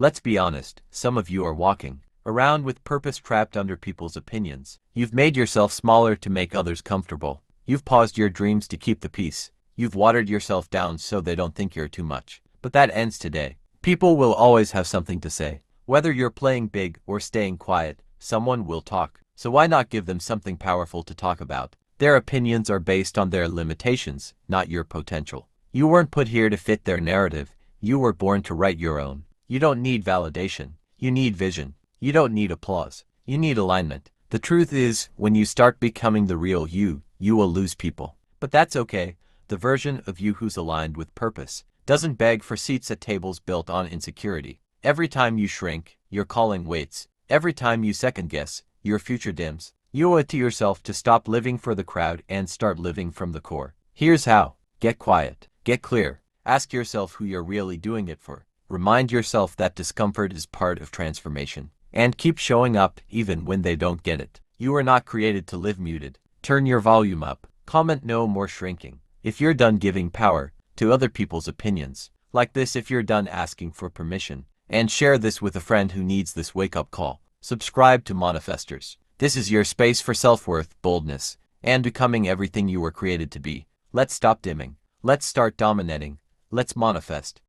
Let's be honest, some of you are walking around with purpose trapped under people's opinions. You've made yourself smaller to make others comfortable. You've paused your dreams to keep the peace. You've watered yourself down so they don't think you're too much. But that ends today. People will always have something to say. Whether you're playing big or staying quiet, someone will talk. So why not give them something powerful to talk about? Their opinions are based on their limitations, not your potential. You weren't put here to fit their narrative. You were born to write your own. You don't need validation. You need vision. You don't need applause. You need alignment. The truth is, when you start becoming the real you, you will lose people. But that's okay. The version of you who's aligned with purpose doesn't beg for seats at tables built on insecurity. Every time you shrink, your calling waits. Every time you second-guess, your future dims. You owe it to yourself to stop living for the crowd and start living from the core. Here's how. Get quiet. Get clear. Ask yourself who you're really doing it for. Remind yourself that discomfort is part of transformation. And keep showing up even when they don't get it. You are not created to live muted. Turn your volume up. Comment no more shrinking. If you're done giving power to other people's opinions, like this if you're done asking for permission, and share this with a friend who needs this wake-up call. Subscribe to Monifestors. This is your space for self-worth, boldness, and becoming everything you were created to be. Let's stop dimming. Let's start dominating. Let's manifest.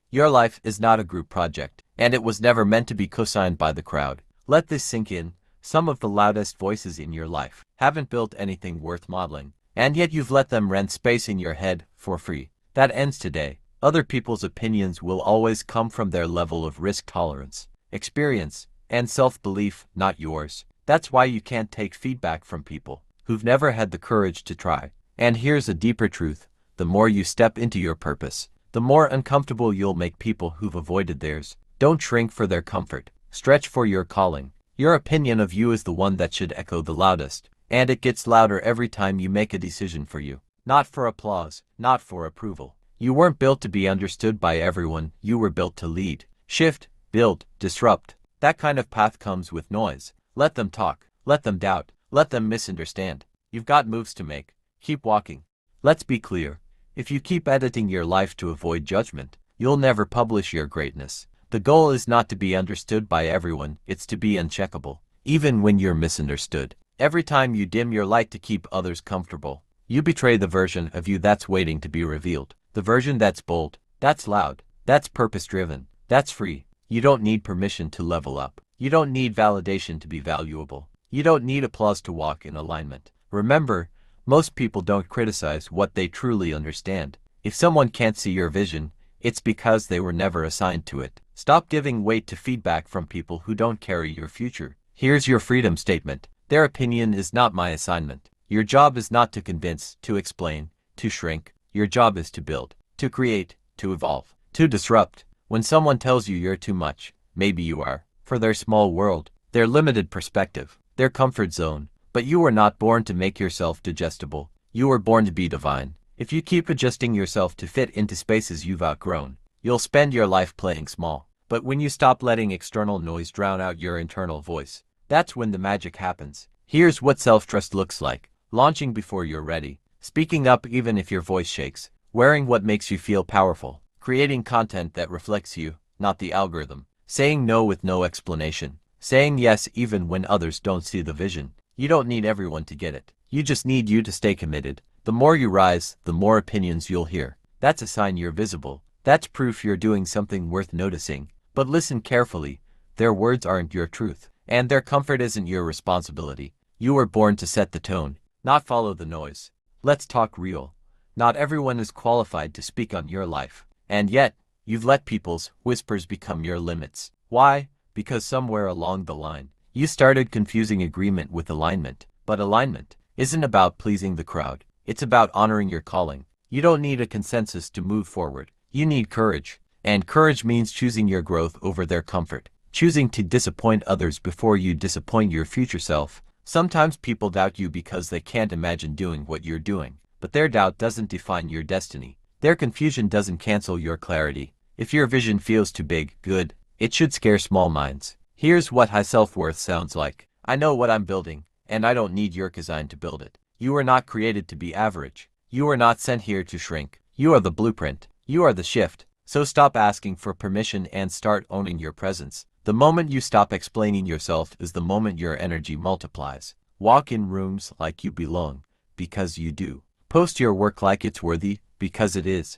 Your life is not a group project, and it was never meant to be co-signed by the crowd. Let this sink in. Some of the loudest voices in your life haven't built anything worth modeling, and yet you've let them rent space in your head for free. That ends today. Other people's opinions will always come from their level of risk tolerance, experience, and self-belief, not yours. That's why you can't take feedback from people who've never had the courage to try. And here's a deeper truth. The more you step into your purpose, the more uncomfortable you'll make people who've avoided theirs. Don't shrink for their comfort. Stretch for your calling. Your opinion of you is the one that should echo the loudest, and it gets louder every time you make a decision for you. Not for applause, not for approval. You weren't built to be understood by everyone. You were built to lead, shift, build, disrupt. That kind of path comes with noise. Let them talk. Let them doubt. Let them misunderstand. You've got moves to make. Keep walking. Let's be clear. If you keep editing your life to avoid judgment, you'll never publish your greatness. The goal is not to be understood by everyone, it's to be uncheckable, even when you're misunderstood. Every time you dim your light to keep others comfortable, you betray the version of you that's waiting to be revealed. The version that's bold, that's loud, that's purpose-driven, that's free. You don't need permission to level up. You don't need validation to be valuable. You don't need applause to walk in alignment. Remember, most people don't criticize what they truly understand. If someone can't see your vision, it's because they were never assigned to it. Stop giving weight to feedback from people who don't carry your future. Here's your freedom statement. Their opinion is not my assignment. Your job is not to convince, to explain, to shrink. Your job is to build, to create, to evolve, to disrupt. When someone tells you you're too much, maybe you are, for their small world, their limited perspective, their comfort zone. But you were not born to make yourself digestible. You were born to be divine. If you keep adjusting yourself to fit into spaces you've outgrown, you'll spend your life playing small. But when you stop letting external noise drown out your internal voice, that's when the magic happens. Here's what self-trust looks like. Launching before you're ready. Speaking up even if your voice shakes. Wearing what makes you feel powerful. Creating content that reflects you, not the algorithm. Saying no with no explanation. Saying yes even when others don't see the vision. You don't need everyone to get it. You just need you to stay committed. The more you rise, the more opinions you'll hear. That's a sign you're visible. That's proof you're doing something worth noticing. But listen carefully. Their words aren't your truth, and their comfort isn't your responsibility. You were born to set the tone, not follow the noise. Let's talk real. Not everyone is qualified to speak on your life. And yet, you've let people's whispers become your limits. Why? Because somewhere along the line, you started confusing agreement with alignment. But alignment isn't about pleasing the crowd. It's about honoring your calling. You don't need a consensus to move forward. You need courage. And courage means choosing your growth over their comfort. Choosing to disappoint others before you disappoint your future self. Sometimes people doubt you because they can't imagine doing what you're doing. But their doubt doesn't define your destiny. Their confusion doesn't cancel your clarity. If your vision feels too big, good, it should scare small minds. Here's what high self-worth sounds like. I know what I'm building, and I don't need your design to build it. You are not created to be average. You are not sent here to shrink. You are the blueprint. You are the shift. So stop asking for permission and start owning your presence. The moment you stop explaining yourself is the moment your energy multiplies. Walk in rooms like you belong, because you do. Post your work like it's worthy, because it is.